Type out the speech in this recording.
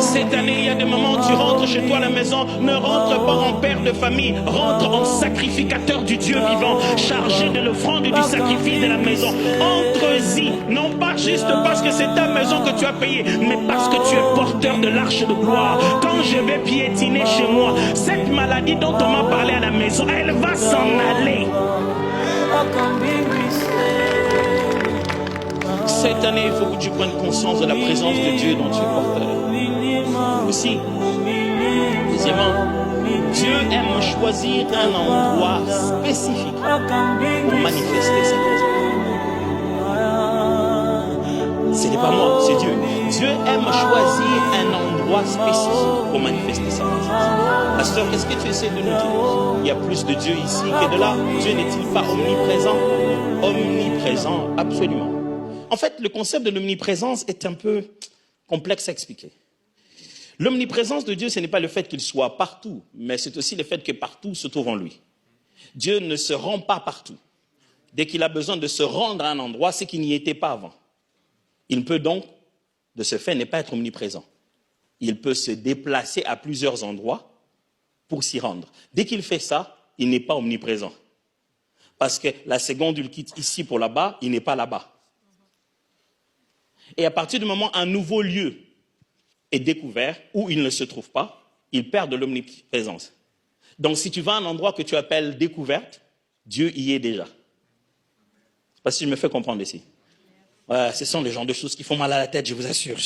Cette année, il y a des moments où tu rentres chez toi à la maison, ne rentre pas en père de famille, rentre en sacrificateur du Dieu vivant, chargé de l'offrande et du sacrifice de la maison. Entre-y, non pas juste parce que c'est ta maison que tu as payée, mais parce que tu es porteur de l'arche de gloire. Quand je vais piétiner chez moi, cette maladie dont on m'a parlé à la maison, elle va s'en aller. Cette année, il faut que tu prennes conscience de la présence de Dieu dont tu es porteur. Aussi, deuxièmement, Dieu aime choisir un endroit spécifique pour manifester sa présence. Ce n'est pas moi, c'est Dieu. Dieu aime choisir un endroit spécifique pour manifester sa présence. Pasteur, qu'est-ce que tu essaies de nous dire? Il y a plus de Dieu ici que de là. Dieu n'est-il pas omniprésent? Omniprésent, absolument. En fait, le concept de l'omniprésence est un peu complexe à expliquer. L'omniprésence de Dieu, ce n'est pas le fait qu'il soit partout, mais c'est aussi le fait que partout se trouve en lui. Dieu ne se rend pas partout. Dès qu'il a besoin de se rendre à un endroit, c'est qu'il n'y était pas avant. Il peut donc, de ce fait, ne pas être omniprésent. Il peut se déplacer à plusieurs endroits pour s'y rendre. Dès qu'il fait ça, il n'est pas omniprésent. Parce que la seconde, il quitte ici pour là-bas, il n'est pas là-bas. Et à partir du moment où un nouveau lieu est découvert, où il ne se trouve pas, il perd de l'omniprésence. Donc si tu vas à un endroit que tu appelles découverte, Dieu y est déjà. Je ne sais pas si je me fais comprendre ici. Ce sont les genres de choses qui font mal à la tête, je vous assure.